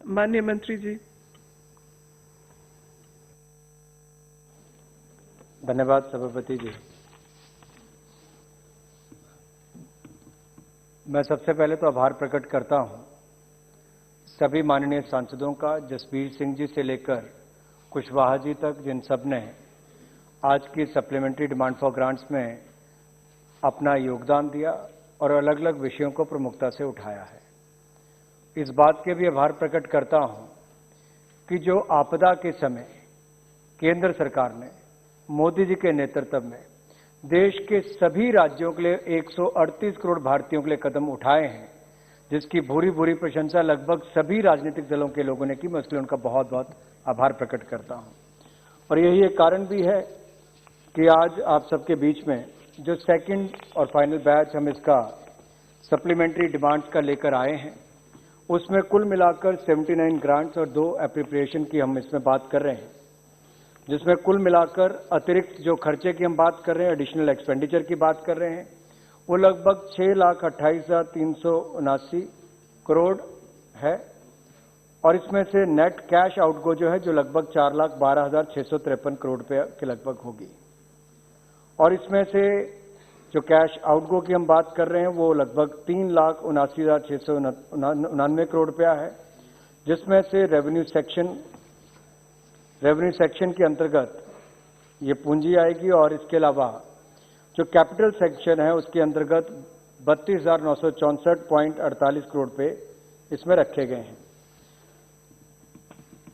माननीय मंत्री जी। धन्यवाद सभापति जी। मैं सबसे पहले तो आभार प्रकट करता हूं सभी माननीय सांसदों का, जसबीर सिंह जी से लेकर कुशवाहा जी तक, जिन सब ने आज की सप्लीमेंट्री डिमांड फॉर ग्रांट्स में अपना योगदान दिया और अलग अलग विषयों को प्रमुखता से उठाया है। इस बात के भी आभार प्रकट करता हूं कि जो आपदा के समय केंद्र सरकार ने मोदी जी के नेतृत्व में देश के सभी राज्यों के लिए 138 करोड़ भारतीयों के लिए कदम उठाए हैं, जिसकी भूरी भूरी प्रशंसा लगभग सभी राजनीतिक दलों के लोगों ने की। मैं उसके लिए उनका बहुत बहुत आभार प्रकट करता हूं। और यही एक कारण भी है कि आज आप सबके बीच में जो सेकंड और फाइनल बैच हम इसका सप्लीमेंट्री डिमांड्स का लेकर आए हैं, उसमें कुल मिलाकर 79 ग्रांट्स और 2 एप्रोप्रिएशन की हम इसमें बात कर रहे हैं, जिसमें कुल मिलाकर अतिरिक्त जो खर्चे की हम बात कर रहे हैं, एडिशनल एक्सपेंडिचर की बात कर रहे हैं, वो लगभग 6,28,379 करोड़ है। और इसमें से नेट कैश आउटगो जो है, जो लगभग 4,12,653 करोड़ रुपये के लगभग होगी। और इसमें से जो कैश आउटगो की हम बात कर रहे हैं, वो लगभग 3,79,699 करोड़ रुपया है, जिसमें से रेवेन्यू सेक्शन के अंतर्गत ये पूंजी आएगी। और इसके अलावा जो कैपिटल सेक्शन है, उसके अंतर्गत 32,964.48 करोड़ रुपये इसमें रखे गए हैं।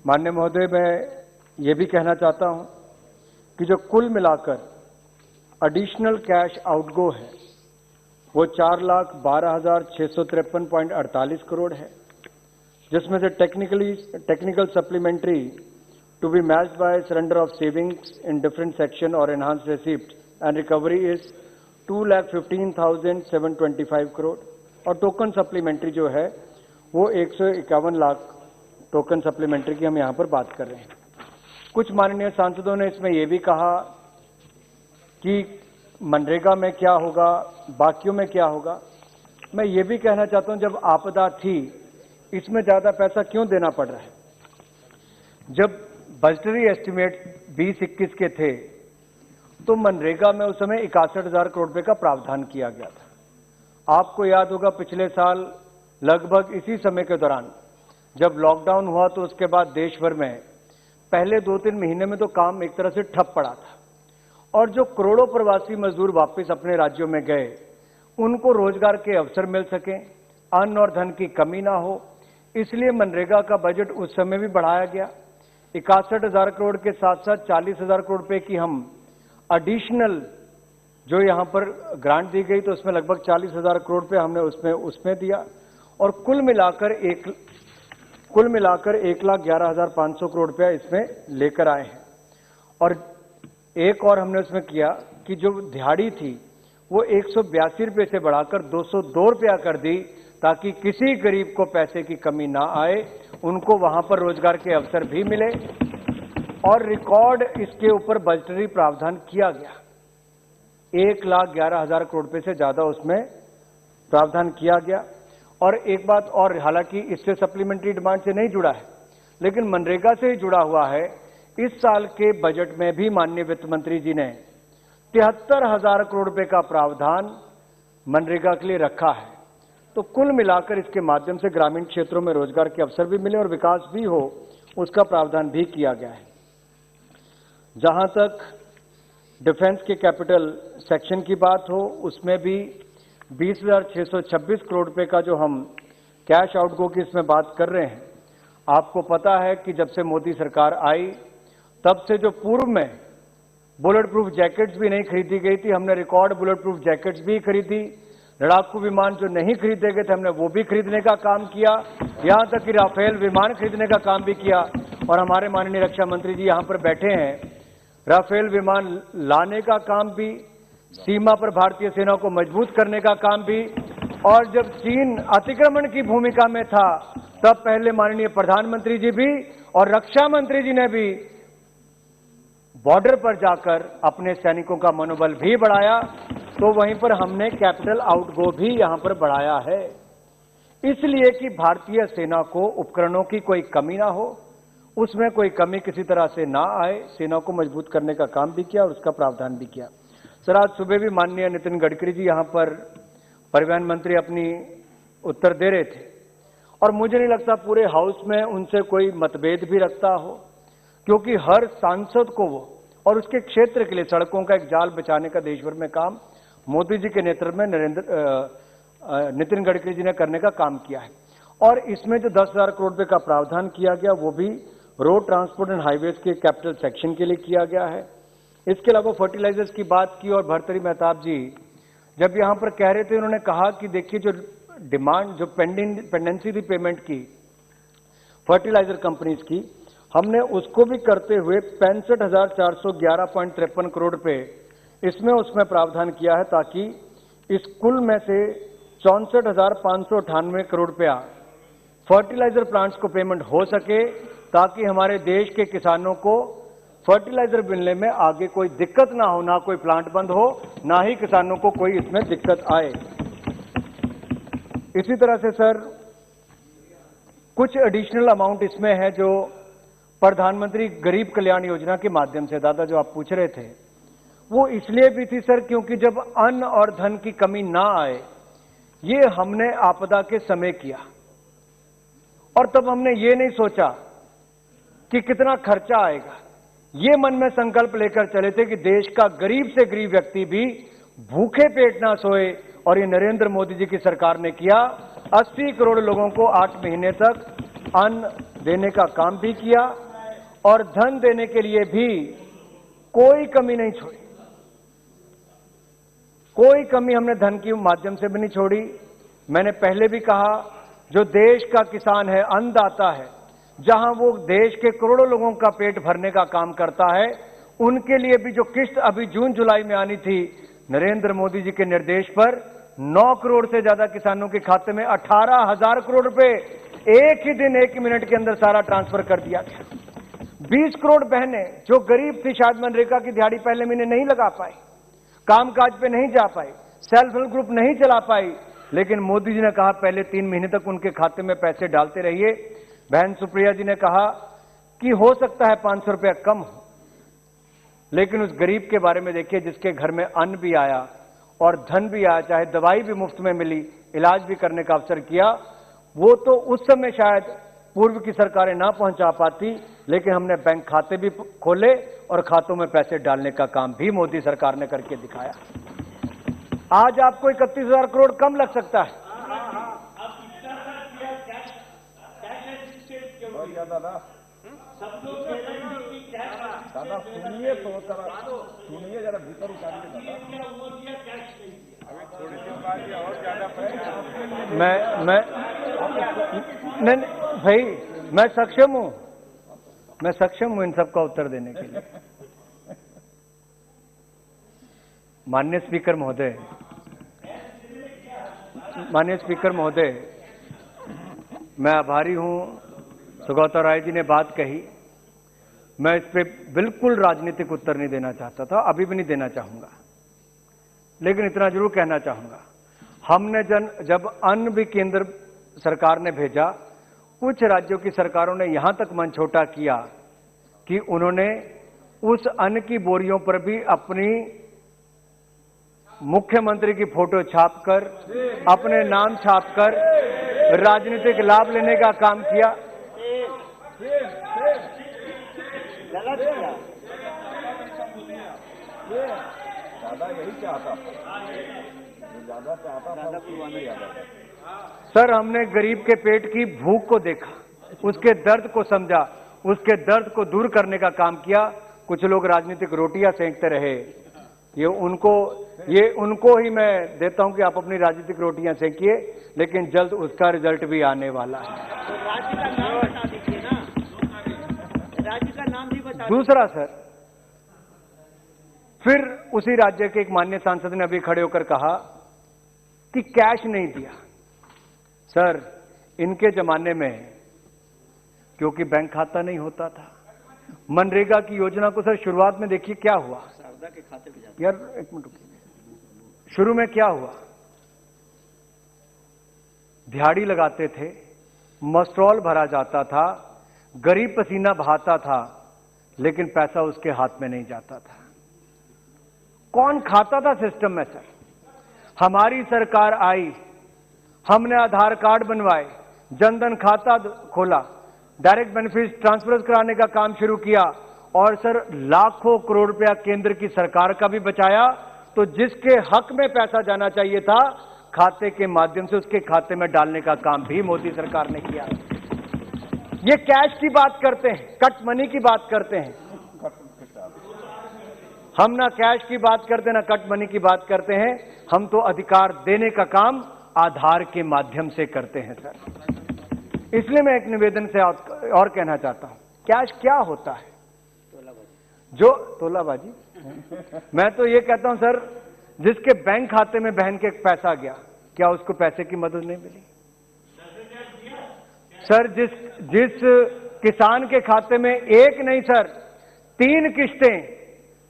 माननीय महोदय, मैं ये भी कहना चाहता हूं कि जो कुल मिलाकर एडिशनल कैश आउटगो है, वो 4,12,653.48 करोड़ है, जिसमें से technical supplementary to be matched by surrender of savings in different section or enhanced receipt and recovery is 2,15,725 crore। और टोकन सप्लीमेंट्री जो है वो 151 लाख टोकन सप्लीमेंट्री की हम यहां पर बात कर रहे हैं। कुछ माननीय सांसदों ने इसमें यह भी कहा कि मनरेगा में क्या होगा, बाकियों में क्या होगा। मैं ये भी कहना चाहता हूं, जब आपदा थी इसमें ज्यादा पैसा क्यों देना पड़ रहा है? जब बजटरी एस्टिमेट 2021 के थे तो मनरेगा में उस समय 61,000 करोड़ रुपए का प्रावधान किया गया था। आपको याद होगा पिछले साल लगभग इसी समय के दौरान जब लॉकडाउन हुआ तो उसके बाद देश भर में पहले 2-3 महीने में तो काम एक तरह से ठप पड़ा था। और जो करोड़ों प्रवासी मजदूर वापस अपने राज्यों में गए, उनको रोजगार के अवसर मिल सके, अन्न और धन की कमी ना हो, इसलिए मनरेगा का बजट उस समय भी बढ़ाया गया। 61,000 करोड़ के साथ साथ 40,000 करोड़ रुपए की हम एडिशनल जो यहां पर ग्रांट दी गई, तो उसमें लगभग 40,000 करोड़ रुपए हमने उसमें दिया। और कुल मिलाकर 1,11,500 करोड़ रुपया इसमें लेकर आए हैं। और एक और हमने उसमें किया कि जो दिहाड़ी थी वो 182 रुपये से बढ़ाकर 202 रुपया कर दी, ताकि किसी गरीब को पैसे की कमी ना आए, उनको वहां पर रोजगार के अवसर भी मिले। और रिकॉर्ड इसके ऊपर बजटरी प्रावधान किया गया, 1,11,000 करोड़ रुपए से ज्यादा उसमें प्रावधान किया गया। और एक बात और, हालांकि इससे सप्लीमेंट्री डिमांड से नहीं जुड़ा है, लेकिन मनरेगा से ही जुड़ा हुआ है। इस साल के बजट में भी माननीय वित्त मंत्री जी ने 73,000 करोड़ रुपए का प्रावधान मनरेगा के लिए रखा है। तो कुल मिलाकर इसके माध्यम से ग्रामीण क्षेत्रों में रोजगार के अवसर भी मिले और विकास भी हो, उसका प्रावधान भी किया गया है। जहां तक डिफेंस के कैपिटल सेक्शन की बात हो, उसमें भी 20,626 करोड़ रुपए का जो हम कैश आउटगो की इसमें बात कर रहे हैं। आपको पता है कि जब से मोदी सरकार आई तब से जो पूर्व में बुलेट प्रूफ जैकेट्स भी नहीं खरीदी गई थी, हमने रिकॉर्ड बुलेट प्रूफ जैकेट्स भी खरीदी। लड़ाकू विमान जो नहीं खरीदे गए थे, हमने वो भी खरीदने का काम किया। यहां तक कि राफेल विमान खरीदने का काम भी किया। और हमारे माननीय रक्षा मंत्री जी यहां पर बैठे हैं, राफेल विमान लाने का काम भी, सीमा पर भारतीय सेना को मजबूत करने का काम भी। और जब चीन अतिक्रमण की भूमिका में था, तब पहले माननीय प्रधानमंत्री जी भी और रक्षा मंत्री जी ने भी बॉर्डर पर जाकर अपने सैनिकों का मनोबल भी बढ़ाया। तो वहीं पर हमने कैपिटल आउटगो भी यहां पर बढ़ाया है। इसलिए कि भारतीय सेना को उपकरणों की कोई कमी ना हो, उसमें कोई कमी किसी तरह से ना आए, सेना को मजबूत करने का काम भी किया और उसका प्रावधान भी किया। सर, आज सुबह भी माननीय नितिन गडकरी जी यहां पर परिवहन मंत्री अपनी उत्तर दे रहे थे और मुझे नहीं लगता पूरे हाउस में उनसे कोई मतभेद भी रखता हो, क्योंकि हर सांसद को वो और उसके क्षेत्र के लिए सड़कों का एक जाल बचाने का देश भर में काम मोदी जी के नेतृत्व में नितिन गडकरी जी ने करने का काम किया है। और इसमें जो 10,000 करोड़ रुपए का प्रावधान किया गया वो भी रोड ट्रांसपोर्ट एंड हाईवेज के कैपिटल सेक्शन के लिए किया गया है। इसके अलावा फर्टिलाइजर्स की बात की और भर्तृहरि मेहताब जी जब यहां पर कह रहे थे, उन्होंने कहा कि देखिए जो डिमांड जो पेंडेंसी थी पेमेंट की फर्टिलाइजर कंपनीज की, हमने उसको भी करते हुए 65,411.53 करोड़ रुपए उसमें प्रावधान किया है ताकि इस कुल में से 64,598 करोड़ रुपया फर्टिलाइजर प्लांट्स को पेमेंट हो सके, ताकि हमारे देश के किसानों को फर्टिलाइजर मिलने में आगे कोई दिक्कत ना हो, ना कोई प्लांट बंद हो, ना ही किसानों को कोई इसमें दिक्कत आए। इसी तरह से सर कुछ एडिशनल अमाउंट इसमें है जो प्रधानमंत्री गरीब कल्याण योजना के माध्यम से, दादा जो आप पूछ रहे थे, वो इसलिए भी थी सर क्योंकि जब अन्न और धन की कमी ना आए, ये हमने आपदा के समय किया और तब हमने ये नहीं सोचा कि कितना खर्चा आएगा, ये मन में संकल्प लेकर चले थे कि देश का गरीब से गरीब व्यक्ति भी भूखे पेट ना सोए, और ये नरेंद्र मोदी जी की सरकार ने किया। 80 करोड़ लोगों को 8 महीने तक अन्न देने का काम भी किया और धन देने के लिए भी कोई कमी नहीं छोड़ी, कोई कमी हमने धन के माध्यम से भी नहीं छोड़ी। मैंने पहले भी कहा, जो देश का किसान है, अन्नदाता है, जहां वो देश के करोड़ों लोगों का पेट भरने का काम करता है, उनके लिए भी जो किस्त अभी जून जुलाई में आनी थी, नरेंद्र मोदी जी के निर्देश पर 9 करोड़ से ज्यादा किसानों के खाते में 18,000 करोड़ रुपए एक ही दिन 1 मिनट के अंदर सारा ट्रांसफर कर दिया गया। 20 करोड़ बहनें जो गरीब थी, शायद मनरेगा की दिहाड़ी पहले महीने नहीं लगा पाई, कामकाज पे नहीं जा पाई, सेल्फ हेल्प ग्रुप नहीं चला पाई, लेकिन मोदी जी ने कहा पहले 3 महीने तक उनके खाते में पैसे डालते रहिए। बहन सुप्रिया जी ने कहा कि हो सकता है 500 रुपया कम हो, लेकिन उस गरीब के बारे में देखिए जिसके घर में अन्न भी आया और धन भी आया, चाहे दवाई भी मुफ्त में मिली, इलाज भी करने का अवसर किया, वो तो उस समय शायद पूर्व की सरकारें ना पहुंचा पाती, लेकिन हमने बैंक खाते भी खोले और खातों में पैसे डालने का काम भी मोदी सरकार ने करके दिखाया। आज आपको 31,000 करोड़ कम लग सकता है। दादा सुनिए तो सुनिए जरा भीतर उतारिए नहीं भाई, मैं सक्षम हूं इन सबका उत्तर देने के लिए। माननीय स्पीकर महोदय, मैं आभारी हूं। सुगौता राय जी ने बात कही, मैं इस पे बिल्कुल राजनीतिक उत्तर नहीं देना चाहता था, अभी भी नहीं देना चाहूंगा, लेकिन इतना जरूर कहना चाहूंगा, हमने जब अन्न भी केंद्र सरकार ने भेजा, कुछ राज्यों की सरकारों ने यहां तक मन छोटा किया कि उन्होंने उस अन्न की बोरियों पर भी अपनी मुख्यमंत्री की फोटो छापकर, अपने नाम छापकर राजनीतिक लाभ लेने का काम किया। दादा यही चाहता सर, हमने गरीब के पेट की भूख को देखा, उसके दर्द को समझा, उसके दर्द को दूर करने का काम किया। कुछ लोग राजनीतिक रोटियां सेंकते रहे, ये उनको ही मैं देता हूं कि आप अपनी राजनीतिक रोटियां सेंकिए, लेकिन जल्द उसका रिजल्ट भी आने वाला है। तो राज्य का नाम बता दीजिए ना, राज्य का नाम भी बता। दूसरा सर, फिर उसी राज्य के एक माननीय सांसद ने अभी खड़े होकर कहा कि कैश नहीं दिया। सर, इनके जमाने में क्योंकि बैंक खाता नहीं होता था, मनरेगा की योजना को सर शुरुआत में देखिए क्या हुआ, शारदा के खाते में जाता। यार एक मिनट रुकिए, शुरू में क्या हुआ, दिहाड़ी लगाते थे, मस्ट्रॉल भरा जाता था, गरीब पसीना बहाता था, लेकिन पैसा उसके हाथ में नहीं जाता था। कौन खाता था सिस्टम में सर? हमारी सरकार आई, हमने आधार कार्ड बनवाए, जनधन खाता खोला, डायरेक्ट बेनिफिट ट्रांसफर कराने का काम शुरू किया और सर लाखों करोड़ रुपया केंद्र की सरकार का भी बचाया। तो जिसके हक में पैसा जाना चाहिए था, खाते के माध्यम से उसके खाते में डालने का काम भी मोदी सरकार ने किया। ये कैश की बात करते हैं, कट मनी की बात करते हैं। हम ना कैश की बात करते ना कट मनी की बात करते हैं, हम तो अधिकार देने का काम आधार के माध्यम से करते हैं सर। इसलिए मैं एक निवेदन से और कहना चाहता हूं, कैश क्या होता है? जो तोलाबाजी मैं तो ये कहता हूं सर, जिसके बैंक खाते में बहन के पैसा गया, क्या उसको पैसे की मदद नहीं मिली? सर जिस किसान के खाते में एक नहीं सर 3 किस्तें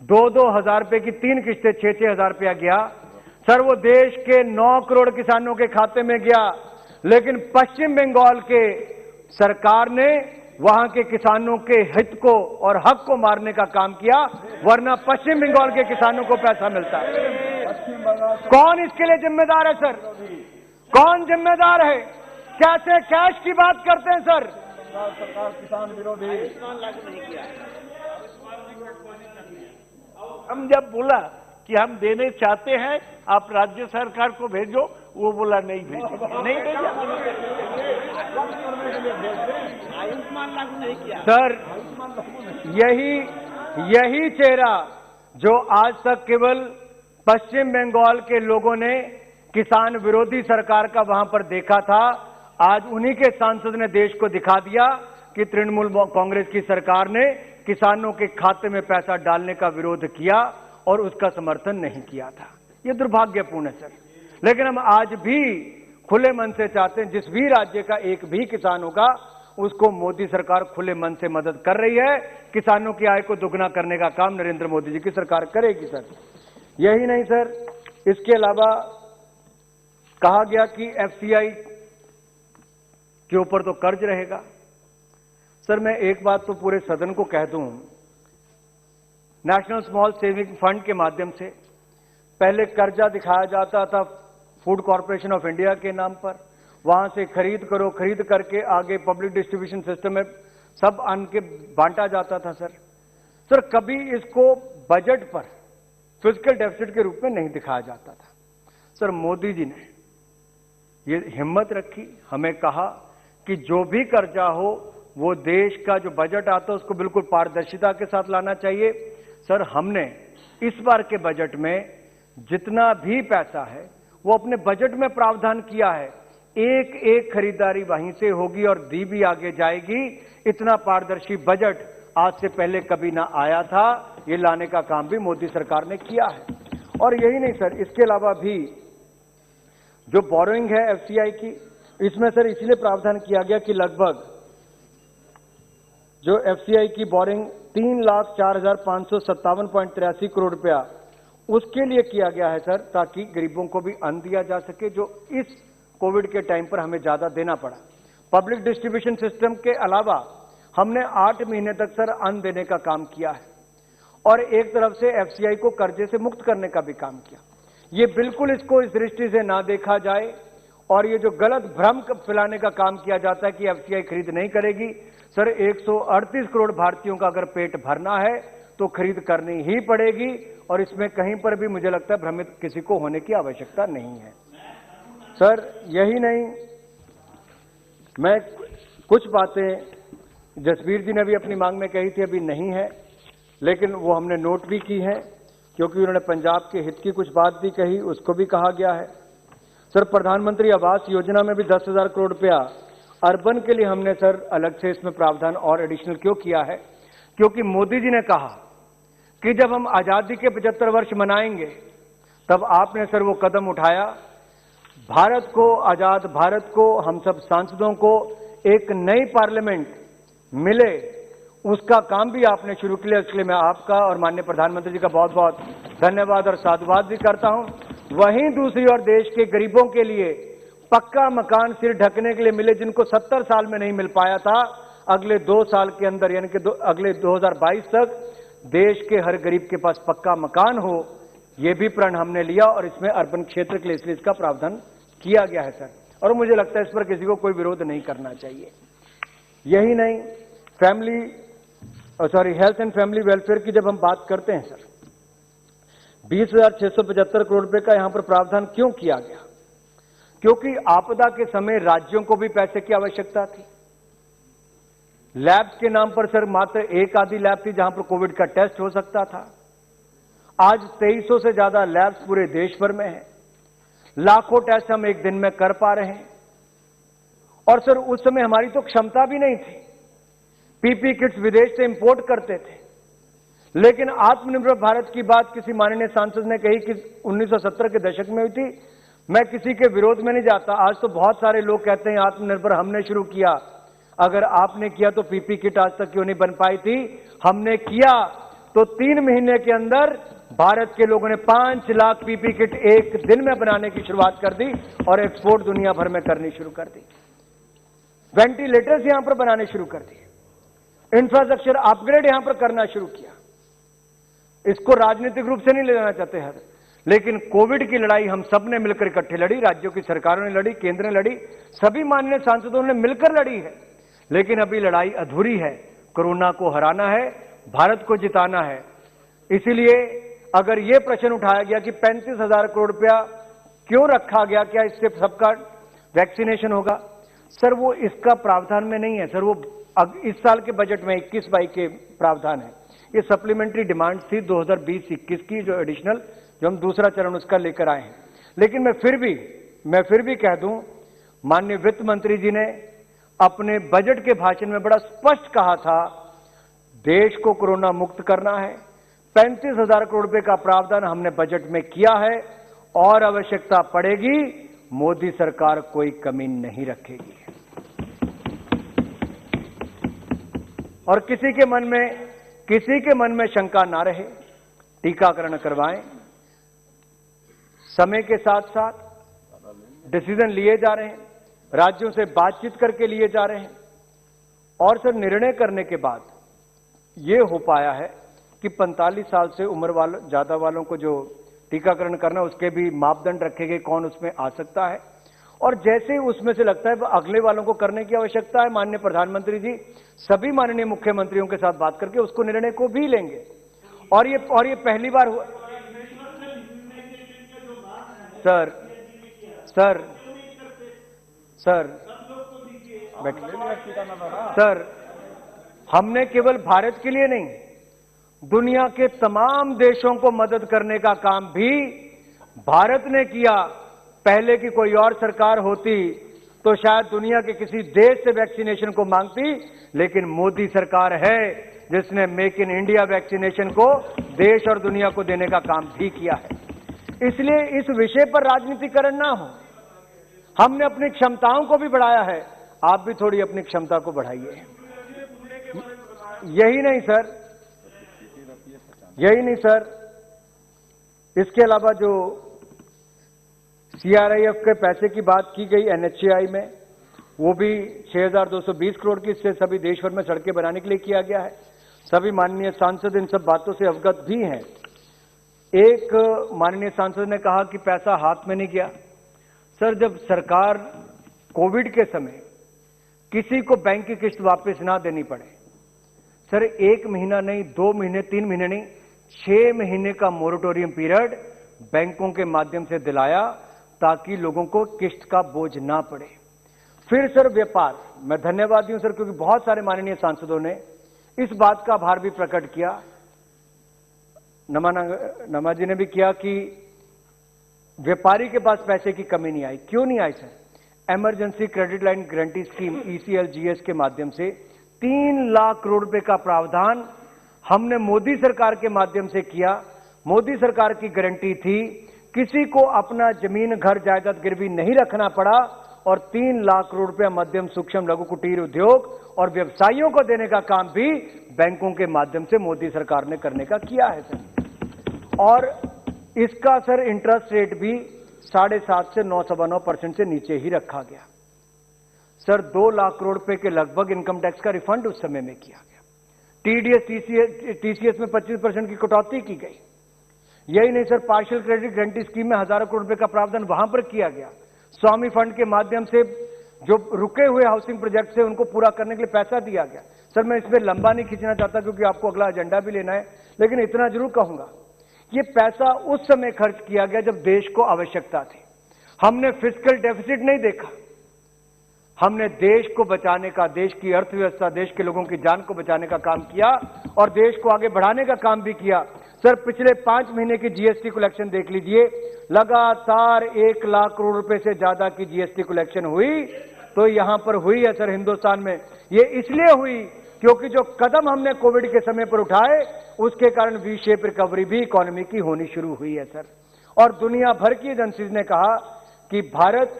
2-2 हजार रुपए की 3 किस्तें 6-6 हजार रुपया गया सर, वो देश के 9 करोड़ किसानों के खाते में गया। लेकिन पश्चिम बंगाल के सरकार ने वहां के किसानों के हित को और हक को मारने का काम किया, वरना पश्चिम बंगाल के किसानों को पैसा मिलता है। कौन इसके लिए जिम्मेदार है सर? कौन जिम्मेदार है? कैसे कैश की बात करते हैं सर? सरकार किसान विरोधी। हम जब बोला कि हम देने चाहते हैं, आप राज्य सरकार को भेजो, वो बोला नहीं भेजेंगे, नहीं भेजा। आयुष्मान लागू नहीं किया सर। यही चेहरा जो आज तक केवल पश्चिम बंगाल के लोगों ने किसान विरोधी सरकार का वहां पर देखा था, आज उन्हीं के सांसद ने देश को दिखा दिया कि तृणमूल कांग्रेस की सरकार ने किसानों के खाते में पैसा डालने का विरोध किया और उसका समर्थन नहीं किया था। ये दुर्भाग्यपूर्ण है सर। लेकिन हम आज भी खुले मन से चाहते हैं, जिस भी राज्य का एक भी किसान होगा उसको मोदी सरकार खुले मन से मदद कर रही है। किसानों की आय को दुगना करने का काम नरेंद्र मोदी जी की सरकार करेगी सर। यही नहीं सर, इसके अलावा कहा गया कि एफसीआई के ऊपर तो कर्ज रहेगा। सर मैं एक बात तो पूरे सदन को कह दूं, नेशनल स्मॉल सेविंग फंड के माध्यम से पहले कर्जा दिखाया जाता था फूड कॉर्पोरेशन ऑफ इंडिया के नाम पर, वहां से खरीद करो, खरीद करके आगे पब्लिक डिस्ट्रीब्यूशन सिस्टम में सब अन्न के बांटा जाता था सर कभी इसको बजट पर फिजिकल डेफिसिट के रूप में नहीं दिखाया जाता था। सर मोदी जी ने ये हिम्मत रखी, हमें कहा कि जो भी कर्जा हो वो देश का जो बजट आता है उसको बिल्कुल पारदर्शिता के साथ लाना चाहिए। सर हमने इस बार के बजट में जितना भी पैसा है वो अपने बजट में प्रावधान किया है। एक एक खरीदारी वहीं से होगी और दी भी आगे जाएगी। इतना पारदर्शी बजट आज से पहले कभी ना आया था, ये लाने का काम भी मोदी सरकार ने किया है। और यही नहीं सर, इसके अलावा भी जो बोरोइंग है एफसीआई की, इसमें सर इसलिए प्रावधान किया गया कि लगभग जो एफसीआई की बोरिंग 3,04,557.83 करोड़ रुपया उसके लिए किया गया है सर, ताकि गरीबों को भी अन्न दिया जा सके, जो इस कोविड के टाइम पर हमें ज्यादा देना पड़ा। पब्लिक डिस्ट्रीब्यूशन सिस्टम के अलावा हमने 8 महीने तक सर अन्न देने का काम किया है और एक तरफ से एफसीआई को कर्जे से मुक्त करने का भी काम किया। ये बिल्कुल इसको इस दृष्टि से ना देखा जाए और ये जो गलत भ्रम फैलाने का काम किया जाता है कि एफसीआई खरीद नहीं करेगी। सर 138 करोड़ भारतीयों का अगर पेट भरना है तो खरीद करनी ही पड़ेगी और इसमें कहीं पर भी मुझे लगता है भ्रमित किसी को होने की आवश्यकता नहीं है। सर यही नहीं, मैं कुछ बातें जसवीर जी ने भी अपनी मांग में कही थी, अभी नहीं है, लेकिन वो हमने नोट भी की है क्योंकि उन्होंने पंजाब के हित की कुछ बात भी कही, उसको भी कहा गया है। सर प्रधानमंत्री आवास योजना में भी 10,000 करोड़ रुपया अर्बन के लिए हमने सर अलग से इसमें प्रावधान और एडिशनल क्यों किया है, क्योंकि मोदी जी ने कहा कि जब हम आजादी के 75 वर्ष मनाएंगे तब आपने सर वो कदम उठाया, भारत को, आजाद भारत को, हम सब सांसदों को एक नई पार्लियामेंट मिले, उसका काम भी आपने शुरू किया। इसलिए मैं आपका और माननीय प्रधानमंत्री जी का बहुत बहुत धन्यवाद और साधुवाद भी करता हूं। वहीं दूसरी ओर देश के गरीबों के लिए पक्का मकान सिर ढकने के लिए मिले, जिनको 70 साल में नहीं मिल पाया था, अगले 2 साल के अंदर यानी कि अगले 2022 तक देश के हर गरीब के पास पक्का मकान हो, यह भी प्रण हमने लिया और इसमें अर्बन क्षेत्र के लिए इसलिए इसका प्रावधान किया गया है सर। और मुझे लगता है इस पर किसी को कोई विरोध नहीं करना चाहिए। यही नहीं, हेल्थ एंड फैमिली वेलफेयर की जब हम बात करते हैं सर, 20,675 करोड़ रुपए का यहां पर प्रावधान क्यों किया गया? क्योंकि आपदा के समय राज्यों को भी पैसे की आवश्यकता थी। लैब्स के नाम पर सर मात्र एक आधी लैब थी जहां पर कोविड का टेस्ट हो सकता था। आज 2300 से ज्यादा लैब्स पूरे देश भर में हैं। लाखों टेस्ट हम एक दिन में कर पा रहे हैं। और सर उस समय हमारी तो क्षमता भी नहीं थी। पीपी किट्स विदेश से इंपोर्ट करते थे। लेकिन आत्मनिर्भर भारत की बात किसी माननीय सांसद ने कही कि 1970 के दशक में हुई थी। मैं किसी के विरोध में नहीं जाता। आज तो बहुत सारे लोग कहते हैं आत्मनिर्भर हमने शुरू किया। अगर आपने किया तो पीपी किट आज तक क्यों नहीं बन पाई थी? हमने किया तो 3 महीने के अंदर भारत के लोगों ने 5 लाख पीपी किट एक दिन में बनाने की शुरुआत कर दी और एक्सपोर्ट दुनिया भर में करनी शुरू कर दी। वेंटिलेटर्स यहां पर बनाने शुरू कर दिए। इंफ्रास्ट्रक्चर अपग्रेड यहां पर करना शुरू किया। इसको राजनीतिक रूप से नहीं ले जाना चाहते हैं, लेकिन कोविड की लड़ाई हम सब ने मिलकर इकट्ठे लड़ी। राज्यों की सरकारों ने लड़ी, केंद्र ने लड़ी, सभी माननीय सांसदों ने मिलकर लड़ी है। लेकिन अभी लड़ाई अधूरी है। कोरोना को हराना है, भारत को जिताना है। इसीलिए अगर यह प्रश्न उठाया गया कि 35,000 करोड़ रुपया क्यों रखा गया, क्या इससे सबका वैक्सीनेशन होगा? सर वो इसका प्रावधान में नहीं है सर, वो इस साल के बजट में 21-22 के प्रावधान है। ये सप्लीमेंट्री डिमांड थी 2020-21 की, जो एडिशनल, जो हम दूसरा चरण उसका लेकर आए हैं। लेकिन मैं फिर भी कह दूं, माननीय वित्त मंत्री जी ने अपने बजट के भाषण में बड़ा स्पष्ट कहा था, देश को कोरोना मुक्त करना है। 35,000 करोड़ रुपए का प्रावधान हमने बजट में किया है और आवश्यकता पड़ेगी मोदी सरकार कोई कमी नहीं रखेगी। और किसी के मन में शंका ना रहे, टीकाकरण करवाएं। समय के साथ साथ डिसीजन लिए जा रहे हैं, राज्यों से बातचीत करके लिए जा रहे हैं। और सर निर्णय करने के बाद यह हो पाया है कि 45 साल से उम्र ज्यादा वालों को जो टीकाकरण करना, उसके भी मापदंड रखे गए, कौन उसमें आ सकता है। और जैसे उसमें से लगता है अगले वालों को करने की आवश्यकता है, माननीय प्रधानमंत्री जी सभी माननीय मुख्यमंत्रियों के साथ बात करके उसको निर्णय को भी लेंगे। और ये पहली बार हुआ सर, हमने केवल भारत के लिए नहीं, दुनिया के तमाम देशों को मदद करने का काम भी भारत ने किया। पहले की कोई और सरकार होती तो शायद दुनिया के किसी देश से वैक्सीनेशन को मांगती, लेकिन मोदी सरकार है जिसने मेक इन इंडिया वैक्सीनेशन को देश और दुनिया को देने का काम भी किया है। इसलिए इस विषय पर राजनीतिकरण ना हो। हमने अपनी क्षमताओं को भी बढ़ाया है, आप भी थोड़ी अपनी क्षमता को बढ़ाइए। यही नहीं सर, इसके अलावा जो सीआरआईएफ के पैसे की बात की गई एनएचएआई में, वो भी 6,220 करोड़ की, इससे सभी देश भर में सड़कें बनाने के लिए किया गया है। सभी माननीय सांसद इन सब बातों से अवगत भी हैं। एक माननीय सांसद ने कहा कि पैसा हाथ में नहीं गया। सर, जब सरकार कोविड के समय किसी को बैंक की किस्त वापस ना देनी पड़े, सर 1 महीना नहीं, 2 महीने, 3 महीने नहीं, 6 महीने का मोरेटोरियम पीरियड बैंकों के माध्यम से दिलाया ताकि लोगों को किस्त का बोझ ना पड़े। फिर सर व्यापार, मैं धन्यवादी हूं सर, क्योंकि बहुत सारे माननीय सांसदों ने इस बात का आभार भी प्रकट किया, नमा जी ने भी किया, कि व्यापारी के पास पैसे की कमी नहीं आई। क्यों नहीं आई sir? Emergency credit line guarantee scheme ECLGS के माध्यम से 3 लाख करोड़ रुपए का प्रावधान हमने मोदी सरकार के माध्यम से किया। मोदी सरकार की गारंटी थी, किसी को अपना जमीन, घर, जायदाद गिरवी नहीं रखना पड़ा और 3 लाख करोड़ रुपया मध्यम, सूक्ष्म, लघु, कुटीर उद्योग और व्यवसायियों को देने का काम भी बैंकों के माध्यम से मोदी सरकार ने करने का किया है सर। और इसका सर इंटरेस्ट रेट भी 7.5 से 9.9% से नीचे ही रखा गया। सर 2 लाख करोड़ रुपए के लगभग इनकम टैक्स का रिफंड उस समय में किया गया। टीसीएस में 25% की कटौती की गई। यही नहीं sir, partial credit guarantee scheme में हजारों करोड़ रुपए का प्रावधान वहां पर किया गया। स्वामी फंड के माध्यम से जो रुके हुए हाउसिंग प्रोजेक्ट है उनको पूरा करने के लिए पैसा दिया गया। सर मैं इसमें लंबा नहीं खींचना चाहता क्योंकि आपको अगला एजेंडा भी लेना है, लेकिन इतना जरूर कहूंगा, ये पैसा उस समय खर्च किया गया जब देश को आवश्यकता थी। हमने फिस्कल डेफिसिट नहीं देखा, हमने देश को बचाने का, देश की अर्थव्यवस्था, देश के लोगों की जान को बचाने का काम किया और देश को आगे बढ़ाने का काम भी किया। सर पिछले 5 महीने की जीएसटी कलेक्शन देख लीजिए, लगातार 1 लाख करोड़ रुपए से ज्यादा की जीएसटी कलेक्शन हुई। तो यहां पर हुई है सर हिंदुस्तान में, ये इसलिए हुई क्योंकि जो कदम हमने कोविड के समय पर उठाए उसके कारण वी शेप रिकवरी भी इकोनॉमी की होनी शुरू हुई है सर। और दुनिया भर की एजेंसीज ने कहा कि भारत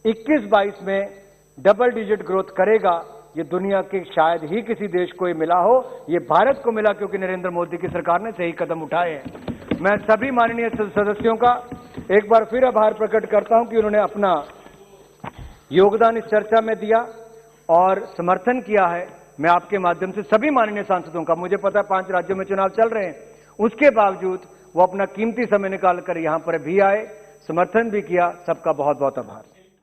21-22 में डबल डिजिट ग्रोथ करेगा। ये दुनिया के शायद ही किसी देश को ये मिला हो, ये भारत को मिला क्योंकि नरेंद्र मोदी की सरकार ने सही कदम उठाए हैं। मैं सभी माननीय सदस्यों का एक बार फिर आभार प्रकट करता हूं कि उन्होंने अपना योगदान इस चर्चा में दिया और समर्थन किया है। मैं आपके माध्यम से सभी माननीय सांसदों का, मुझे पता है 5 राज्यों में चुनाव चल रहे हैं, उसके बावजूद वो अपना कीमती समय निकालकर यहां पर भी आए, समर्थन भी किया। सबका बहुत बहुत आभार।